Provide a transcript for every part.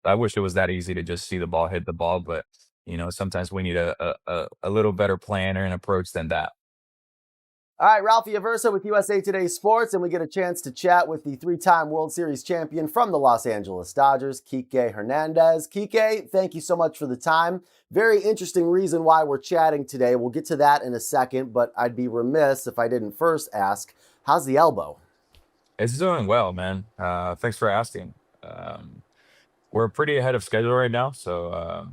I wish it was that easy to just see the ball hit the ball, but sometimes we need a little better plan or an approach than that. All right, Ralphie Aversa with USA Today Sports, and we get a chance to chat with the three-time World Series champion from the Los Angeles Dodgers, Kike Hernandez. Kike, thank you so much for the time. Very interesting reason why we're chatting today. We'll get to that in a second, but I'd be remiss if I didn't first ask, how's the elbow? It's doing well, man. Thanks for asking. We're pretty ahead of schedule right now, so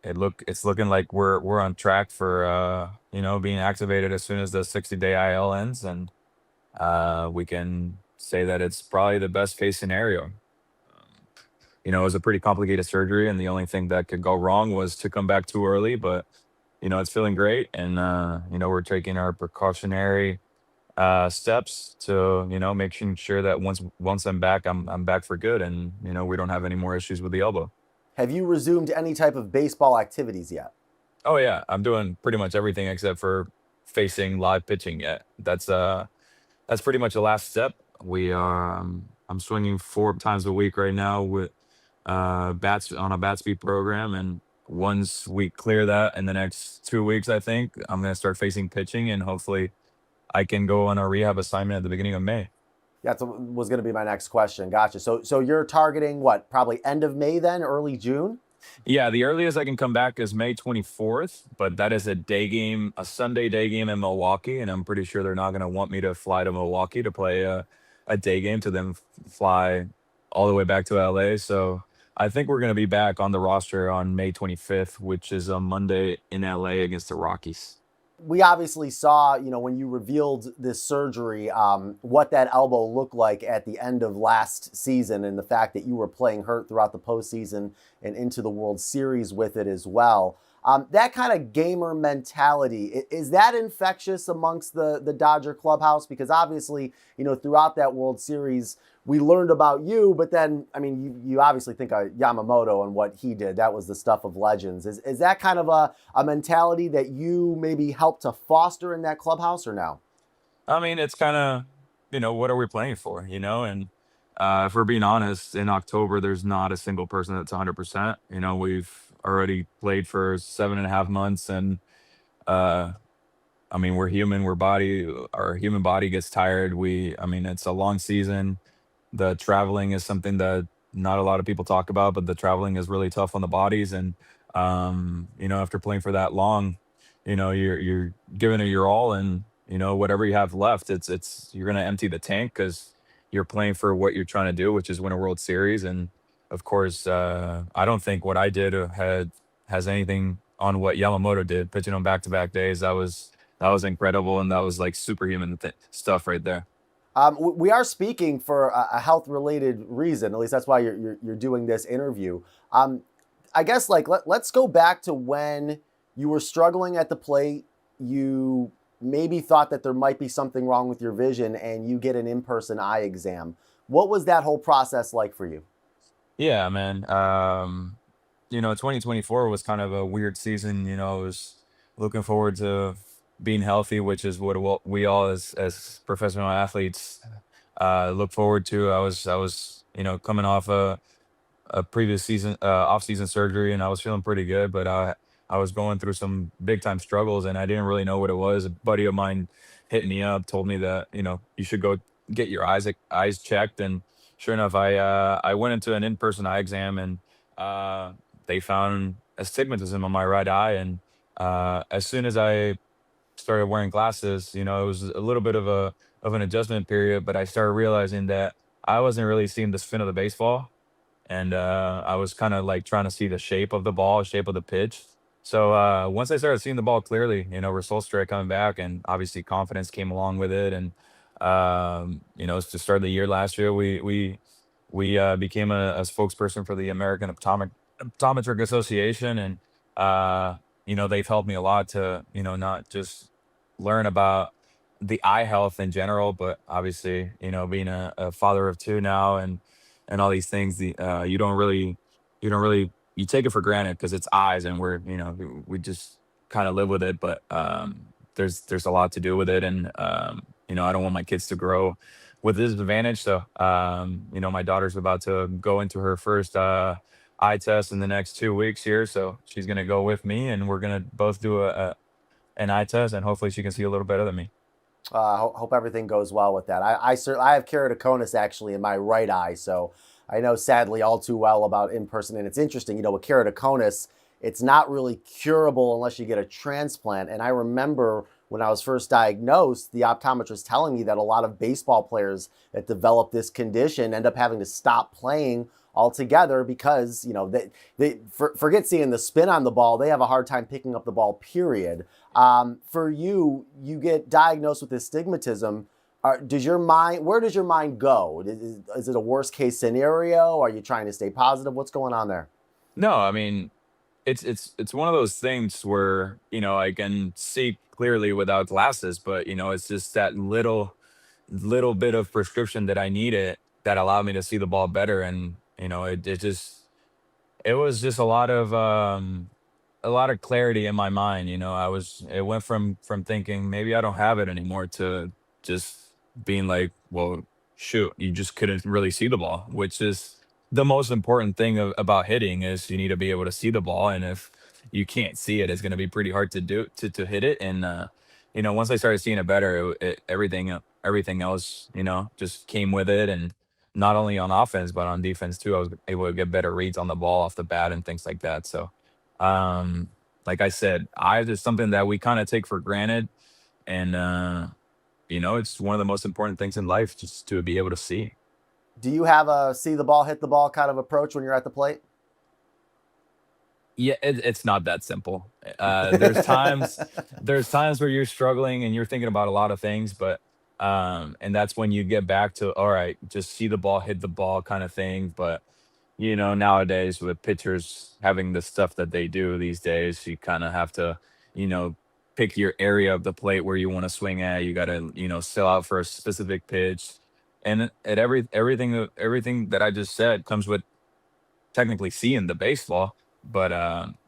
it's looking like we're on track for being activated as soon as the 60-day IL ends, and we can say that it's probably the best case scenario. It was a pretty complicated surgery, and the only thing that could go wrong was to come back too early. But it's feeling great, and we're taking our precautionary steps to making sure that once I'm back, I'm back for good, and we don't have any more issues with the elbow. Have you resumed any type of baseball activities yet? Oh yeah, I'm doing pretty much everything except for facing live pitching yet. That's pretty much the last step. I'm swinging 4 times a week right now with bats on a bat speed program, and once we clear that in the next 2 weeks, I think I'm gonna start facing pitching, and hopefully I can go on a rehab assignment at the beginning of May. That was going to be my next question. Gotcha. So you're targeting what? Probably end of May then, early June? Yeah, the earliest I can come back is May 24th, but that is a day game, a Sunday day game in Milwaukee, and I'm pretty sure they're not going to want me to fly to Milwaukee to play a day game to then fly all the way back to LA. So I think we're going to be back on the roster on May 25th, which is a Monday in LA against the Rockies. We obviously saw, when you revealed this surgery, what that elbow looked like at the end of last season, and the fact that you were playing hurt throughout the postseason and into the World Series with it as well. That kind of gamer mentality, is that infectious amongst the Dodger clubhouse? Because obviously, throughout that World Series, we learned about you, but then, you obviously think of Yamamoto and what he did. That was the stuff of legends. Is that kind of a mentality that you maybe helped to foster in that clubhouse or no? It's kind of, what are we playing for, And if we're being honest, in October, there's not a single person that's 100%. We've already played for 7.5 months, and we're human. Our human body gets tired. It's a long season. The traveling is something that not a lot of people talk about, but the traveling is really tough on the bodies. And after playing for that long, you're giving it your all, and whatever you have left, it's you're gonna empty the tank because you're playing for what you're trying to do, which is win a World Series. And of course, I don't think what I did has anything on what Yamamoto did, pitching on back-to-back days. That was incredible, and that was like superhuman stuff right there. We are speaking for a health-related reason. At least that's why you're doing this interview. I guess let's go back to when you were struggling at the plate. You maybe thought that there might be something wrong with your vision, and you get an in-person eye exam. What was that whole process like for you? Yeah, man. 2024 was kind of a weird season. I was looking forward to being healthy, which is what we all as professional athletes look forward to. I was coming off a previous season off-season surgery, and I was feeling pretty good, but I was going through some big time struggles, and I didn't really know what it was. A buddy of mine hit me up, told me that you should go get your eyes checked, and sure enough, I went into an in-person eye exam, and they found astigmatism on my right eye. And as soon as I started wearing glasses, it was a little bit of an adjustment period, but I started realizing that I wasn't really seeing the spin of the baseball, and I was kind of like trying to see the shape of the ball, shape of the pitch. So once I started seeing the ball clearly, results started coming back, and obviously confidence came along with it. And to start the year last year, we became a spokesperson for the American Optometric Association, and they've helped me a lot to not just learn about the eye health in general, but obviously being a father of two now, and all these things, you take it for granted because it's eyes, and we just kind of live with it. But there's a lot to do with it, and I don't want my kids to grow with this advantage. So my daughter's about to go into her first eye test in the next 2 weeks here, so she's gonna go with me, and we're gonna both do an eye test, and hopefully she can see a little better than me. Hope everything goes well with that. I have keratoconus actually in my right eye, so I know sadly all too well about in person. And it's interesting, with keratoconus, it's not really curable unless you get a transplant. And I remember when I was first diagnosed, the optometrist telling me that a lot of baseball players that develop this condition end up having to stop playing altogether because they forget seeing the spin on the ball. They have a hard time picking up the ball, period. For you get diagnosed with astigmatism. Where does your mind go? Is it a worst case scenario? Are you trying to stay positive? What's going on there? No, I mean, it's one of those things where, I can see clearly without glasses, but it's just that little bit of prescription that I needed that allowed me to see the ball better. And, it was just a lot of clarity in my mind. It went from thinking maybe I don't have it anymore to just being like, well, shoot, you just couldn't really see the ball, which is the most important thing about hitting is you need to be able to see the ball. And if you can't see it, it's going to be pretty hard to hit it. And, once I started seeing it better, everything else, just came with it. And not only on offense, but on defense too, I was able to get better reads on the ball off the bat and things like that. So, um, like I said, eyes is something that we kind of take for granted, and it's one of the most important things in life just to be able to see. Do you have a see the ball, hit the ball kind of approach when you're at the plate? Yeah, it's not that simple. There's times where you're struggling and you're thinking about a lot of things, but and that's when you get back to all right, just see the ball, hit the ball kind of thing. But nowadays with pitchers having the stuff that they do these days, you kind of have to, you know, pick your area of the plate where you want to swing at. You got to, sell out for a specific pitch. And everything that I just said comes with technically seeing the baseball. But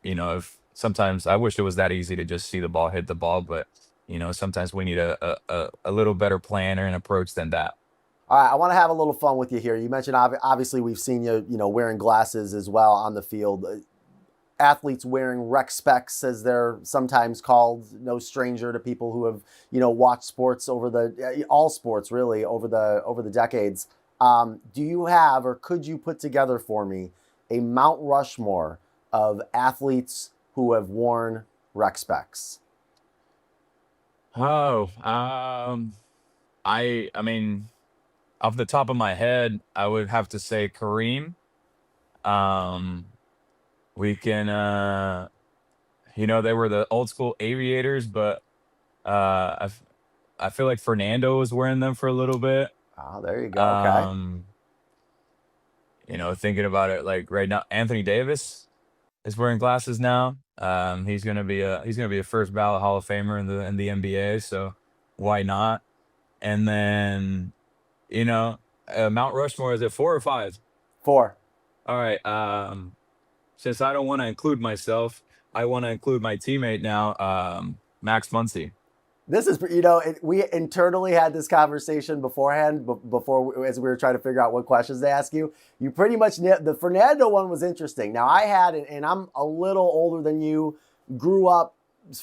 if sometimes I wish it was that easy to just see the ball, hit the ball, but sometimes we need a little better plan or an approach than that. All right, I want to have a little fun with you here. You mentioned obviously we've seen you, wearing glasses as well on the field. Athletes wearing rec specs, as they're sometimes called, no stranger to people who have, watched sports over all sports really over the decades. Do you have, or could you put together for me a Mount Rushmore of athletes who have worn rec specs? Oh, I mean, off the top of my head, I would have to say Kareem. Um, we can, they were the old school aviators, but I feel like Fernando was wearing them for a little bit. Oh, there you go. Okay. Um, thinking about it, like right now, Anthony Davis is wearing glasses now. He's gonna be a first ballot Hall of Famer in the NBA. So why not? And then Mount Rushmore, is it 4 or 5? 4. All right. Since I don't want to include myself, I want to include my teammate now, Max Muncy. This is, we internally had this conversation beforehand, as we were trying to figure out what questions to ask you. You pretty much, the Fernando one was interesting. Now I had, and I'm a little older than you, grew up,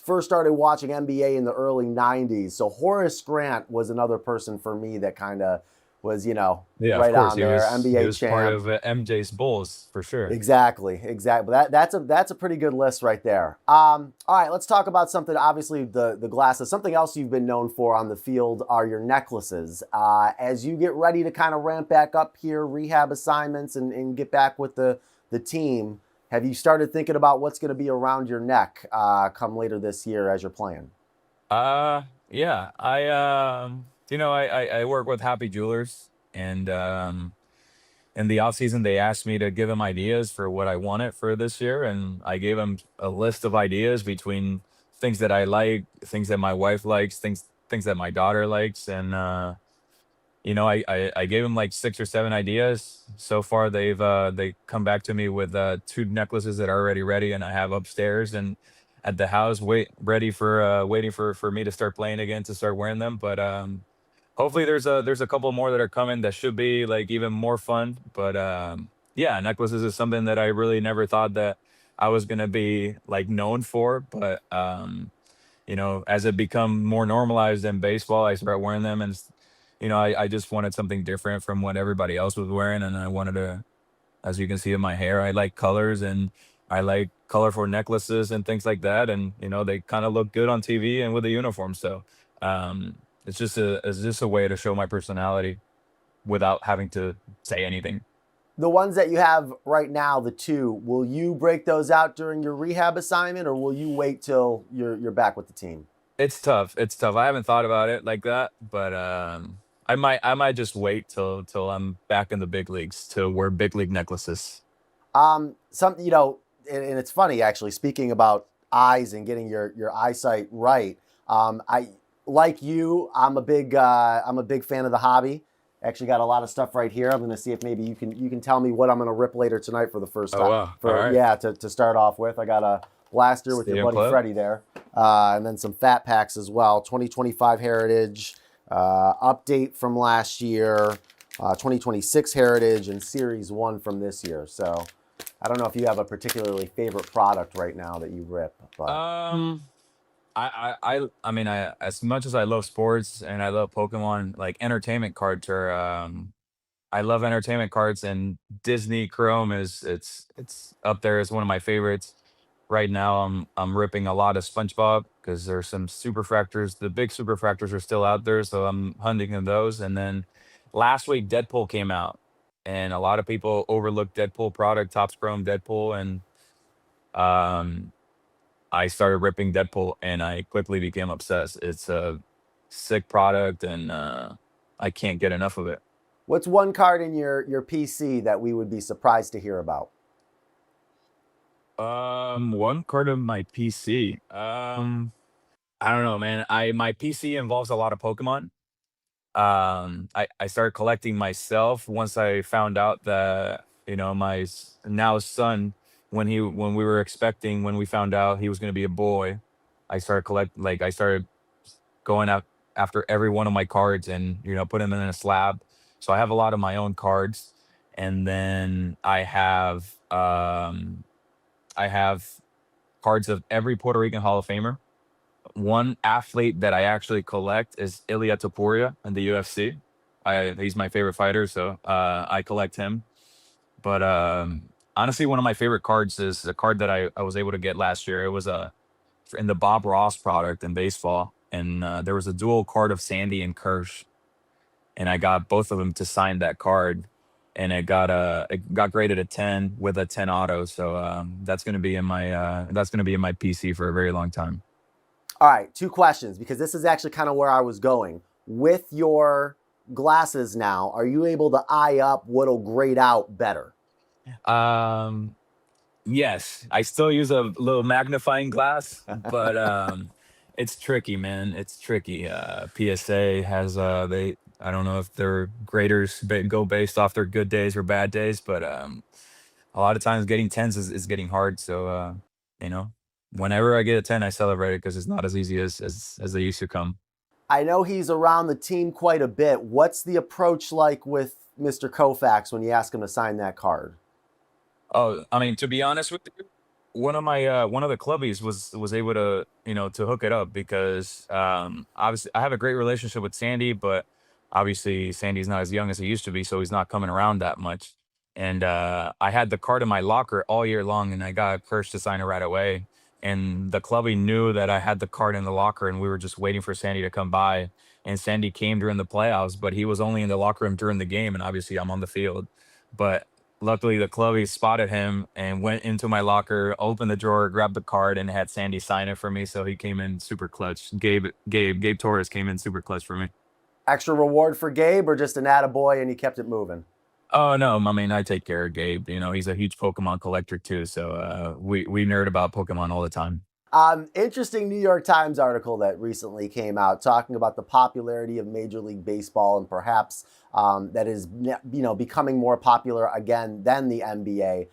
first started watching NBA in the early 90s. So Horace Grant was another person for me that kind of was, Yeah, of right course on there, he NBA was part champ. of MJ's Bulls for sure. Exactly. That's a pretty good list right there. All right, let's talk about something. Obviously, the glasses. Something else you've been known for on the field are your necklaces. As you get ready to kind of ramp back up here, rehab assignments, and get back with the team, have you started thinking about what's going to be around your neck come later this year as you're playing? Yeah, I work with Happy Jewelers, and in the off season they asked me to give them ideas for what I wanted for this year, and I gave them a list of ideas between things that I like, things that my wife likes, things that my daughter likes, and I gave them like 6 or 7 ideas. So far, they come back to me with 2 necklaces that are already ready, and I have upstairs and at the house, waiting for me to start playing again to start wearing them. But hopefully, there's a couple more that are coming that should be like even more fun. But Yeah, necklaces is something that I really never thought that I was gonna be like known for, but as it become more normalized in baseball, I start wearing them, and I just wanted something different from what everybody else was wearing, and I wanted to, as you can see in my hair, I like colors and I like colorful necklaces and things like that, and they kind of look good on TV and with a uniform. So it's just a way to show my personality without having to say anything. The ones that you have right now, the two, will you break those out during your rehab assignment, or will you wait till you're back with the team? It's tough. It's tough. I haven't thought about it like that, but I might just wait till I'm back in the big leagues to wear big league necklaces. Some and it's funny actually. Speaking about eyes and getting your eyesight right, I like you. I'm a big fan of the hobby. Actually, got a lot of stuff right here. I'm going to see if maybe you can tell me what I'm going to rip later tonight for the first Oh time. wow! All right. Yeah, to start off with, I got a blaster with your Stadium buddy Club. Freddie there, and then some fat packs as well. 2025 Heritage, update from last year, 2026 Heritage, and Series 1 from this year. So I don't know if you have a particularly favorite product right now that you rip, but I mean, as much as I love sports and I love Pokemon, like entertainment cards are, I love entertainment cards, and Disney Chrome it's up there as one of my favorites. Right now, I'm ripping a lot of SpongeBob because there's some superfractors. The big superfractors are still out there, so I'm hunting in those. And then last week, Deadpool came out, and a lot of people overlooked Deadpool product, Topps Chrome Deadpool, and um, I started ripping Deadpool, and I quickly became obsessed. It's a sick product, and I can't get enough of it. what's one card in your PC that we would be surprised to hear about? One card of my PC. I don't know, man. My PC involves a lot of Pokemon. I started collecting myself once I found out that my now son, when we found out he was going to be a boy, I started going out after every one of my cards and put them in a slab. So I have a lot of my own cards, and then I have cards of every Puerto Rican Hall of Famer. One athlete that I actually collect is Ilya Topuria in the UFC. He's my favorite fighter, so I collect him. But honestly, one of my favorite cards is a card that I was able to get last year. It was in the Bob Ross product in baseball, and there was a dual card of Sandy and Kirsch, and I got both of them to sign that card, and it got graded a 10 with a 10 auto. So that's gonna be in my PC for a very long time. All right, two questions, because this is actually kind of where I was going. With your glasses now, are you able to eye up what'll grade out better? Um, yes, I still use a little magnifying glass, but it's tricky, man. It's tricky. PSA has they I don't know if their graders go based off their good days or bad days, but a lot of times getting tens is getting hard. So you know, whenever I get a 10, I celebrate it because it's not as easy as they used to come. I know he's around the team quite a bit. What's the approach like with Mr. Koufax when you ask him to sign that card? Oh, I mean, to be honest with you, one of the clubbies was able to hook it up because obviously I have a great relationship with Sandy, but obviously Sandy's not as young as he used to be, so he's not coming around that much. And I had the card in my locker all year long, and I got Kirsch to sign it right away. And the clubby knew that I had the card in the locker, and we were just waiting for Sandy to come by. And Sandy came during the playoffs, but he was only in the locker room during the game, and obviously I'm on the field. But luckily, the clubby spotted him and went into my locker, opened the drawer, grabbed the card, and had Sandy sign it for me. So he came in super clutch. Gabe Torres came in super clutch for me. Extra reward for Gabe, or just an attaboy and he kept it moving? Oh no, I mean I take care of Gabe. He's a huge Pokemon collector too. So we nerd about Pokemon all the time. Interesting New York Times article that recently came out talking about the popularity of Major League Baseball, and perhaps that is becoming more popular again than the NBA.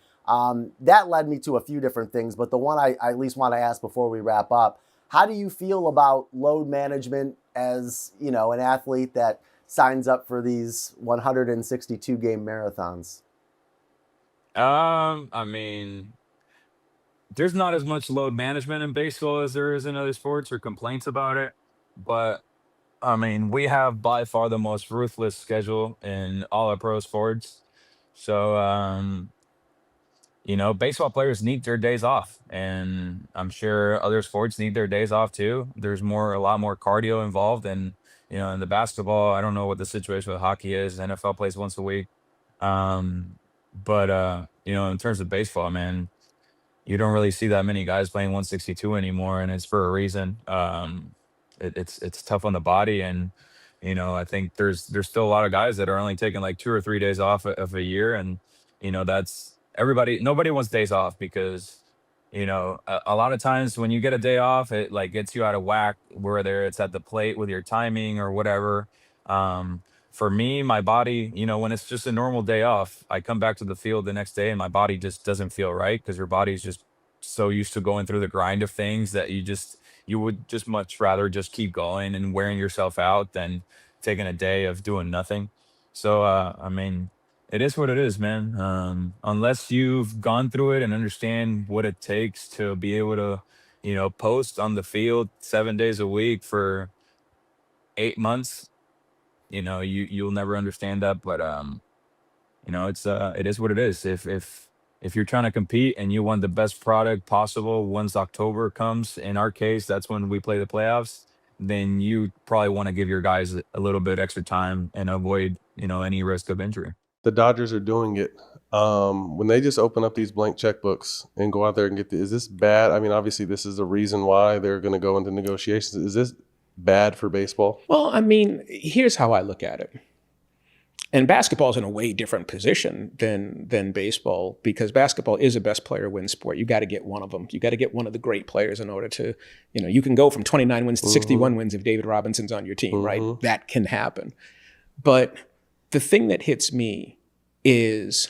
That led me to a few different things, but the one I at least want to ask before we wrap up: how do you feel about load management as an athlete that signs up for these 162 game marathons? I mean, there's not as much load management in baseball as there is in other sports or complaints about it. But I mean, we have by far the most ruthless schedule in all of pro sports. So, baseball players need their days off, and I'm sure other sports need their days off too. There's a lot more cardio involved, and in the basketball, I don't know what the situation with hockey is. NFL plays once a week, um, but in terms of baseball, man, you don't really see that many guys playing 162 anymore, and it's for a reason. It's tough on the body, and I think there's still a lot of guys that are only taking like 2 or 3 days off of a year, and that's everybody. Nobody wants days off because a lot of times when you get a day off, it like gets you out of whack, whether it's at the plate with your timing or whatever. Um, for me, my body, when it's just a normal day off, I come back to the field the next day and my body just doesn't feel right because your body's just so used to going through the grind of things that you would just much rather just keep going and wearing yourself out than taking a day of doing nothing. So, I mean, it is what it is, man. Unless you've gone through it and understand what it takes to be able to, post on the field 7 days a week for 8 months, you'll never understand that. But it is what it is. If you're trying to compete and you want the best product possible, once October comes, in our case, that's when we play the playoffs. Then you probably want to give your guys a little bit extra time and avoid any risk of injury. The Dodgers are doing it. When they just open up these blank checkbooks and go out there and is this bad? I mean, obviously this is the reason why they're going to go into negotiations. Is this bad for baseball? Well, I mean, here's how I look at it. And basketball is in a way different position than baseball, because basketball is a best player wins sport. You got to get one of them. You got to get one of the great players in order to, you can go from 29 wins to 61 wins if David Robinson's on your team, right? That can happen. But the thing that hits me is,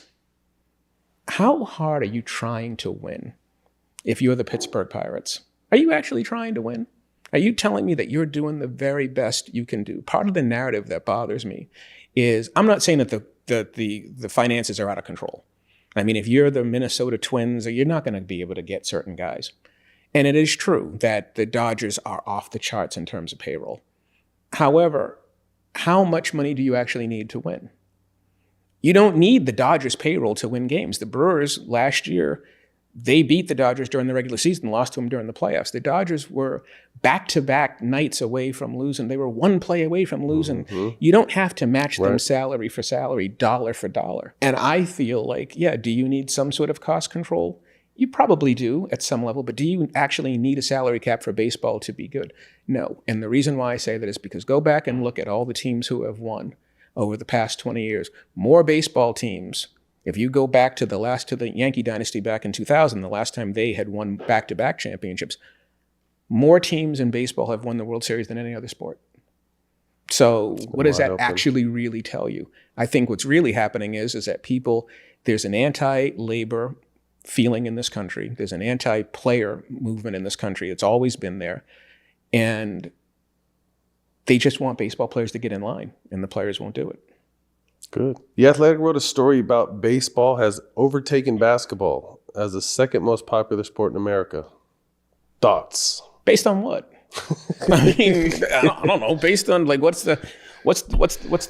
how hard are you trying to win if you're the Pittsburgh Pirates? Are you actually trying to win? Are you telling me that you're doing the very best you can do? Part of the narrative that bothers me is, I'm not saying that the finances are out of control. I mean, if you're the Minnesota Twins, you're not going to be able to get certain guys. And it is true that the Dodgers are off the charts in terms of payroll. However, how much money do you actually need to win? You don't need the Dodgers payroll to win games. The Brewers last year, they beat the Dodgers during the regular season, lost to them during the playoffs. The Dodgers were back-to-back nights away from losing. They were one play away from losing. You don't have to match them salary for salary, dollar for dollar. And I feel like, do you need some sort of cost control? You probably do at some level, but do you actually need a salary cap for baseball to be good? No. And the reason why I say that is because go back and look at all the teams who have won over the past 20 years. More baseball teams, if you go back to the Yankee dynasty back in 2000, the last time they had won back-to-back championships, more teams in baseball have won the World Series than any other sport. So what does that actually really tell you? I think what's really happening is that there's an anti-labor feeling in this country. There's an anti-player movement in this country. It's always been there. And they just want baseball players to get in line, and the players won't do it. Good. The Athletic wrote a story about baseball has overtaken basketball as the second most popular sport in America. Thoughts? Based on what? I mean, I don't know. Based on what's the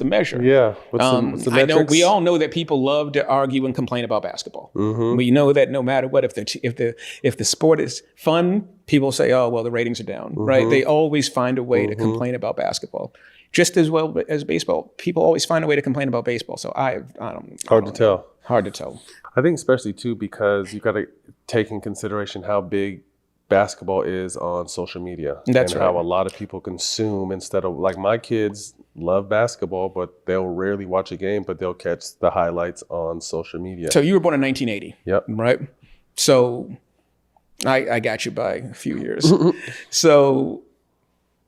measure? Yeah. What's the I know metrics? we all know that people love to argue and complain about basketball. We know that no matter what, if the sport is fun, people say, "Oh, well, the ratings are down." Right? They always find a way to complain about basketball. Just as well as baseball, people always find a way to complain about baseball. So I don't. Hard to tell. Hard to tell. I think especially too because you got to take in consideration how big basketball is on social media. That's and right. How a lot of people consume instead of my kids love basketball, but they'll rarely watch a game, but they'll catch the highlights on social media. So you were born in 1980. Yep. Right. So I got you by a few years. So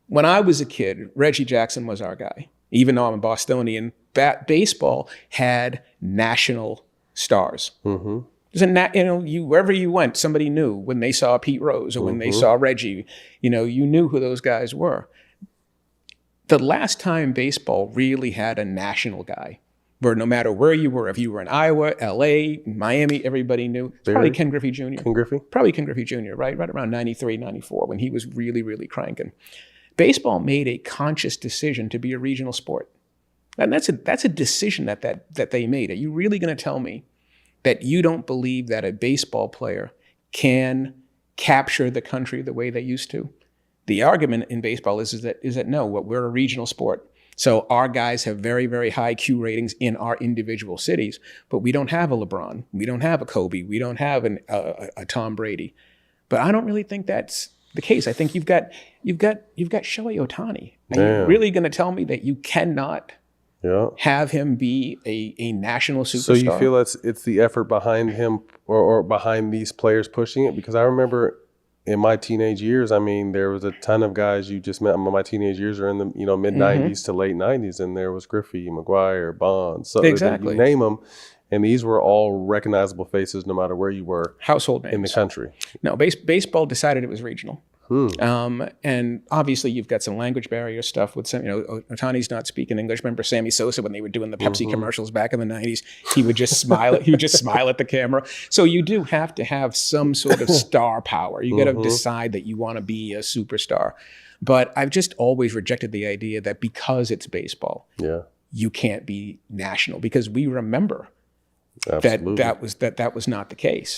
when I was a kid, Reggie Jackson was our guy. Even though I'm a Bostonian, baseball had national stars. Wherever you went, somebody knew when they saw Pete Rose or when they saw Reggie. You knew who those guys were. The last time baseball really had a national guy where no matter where you were, if you were in Iowa, LA, Miami, everybody knew. It's probably Ken Griffey Jr. Ken Griffey? Probably Ken Griffey Jr., right? Right around 93, 94, when he was really, really cranking. Baseball made a conscious decision to be a regional sport. And that's a decision that they made. Are you really going to tell me that you don't believe that a baseball player can capture the country the way they used to? The argument in baseball is that no, we're a regional sport. So our guys have very, very high Q ratings in our individual cities, but we don't have a LeBron, we don't have a Kobe, we don't have a Tom Brady. But I don't really think that's the case. I think you've got Shohei Ohtani. Are you really going to tell me that you cannot have him be a national superstar? So you feel it's the effort behind him or behind these players pushing it? Because I remember in my teenage years, I mean, there was a ton of guys you just met. My teenage years are in the mid 90s to late 90s, and there was Griffey, McGuire, Bonds, so exactly. You name them, and these were all recognizable faces, no matter where you were, household names in the country. No, baseball decided it was regional. And obviously you've got some language barrier stuff with some, Ohtani's not speaking English. Remember Sammy Sosa, when they were doing the Pepsi commercials back in the 90s, he would just smile. He would just smile at the camera. So you do have to have some sort of star power. You got to decide that you want to be a superstar. But I've just always rejected the idea that because it's baseball, you can't be national, because we remember that was not the case.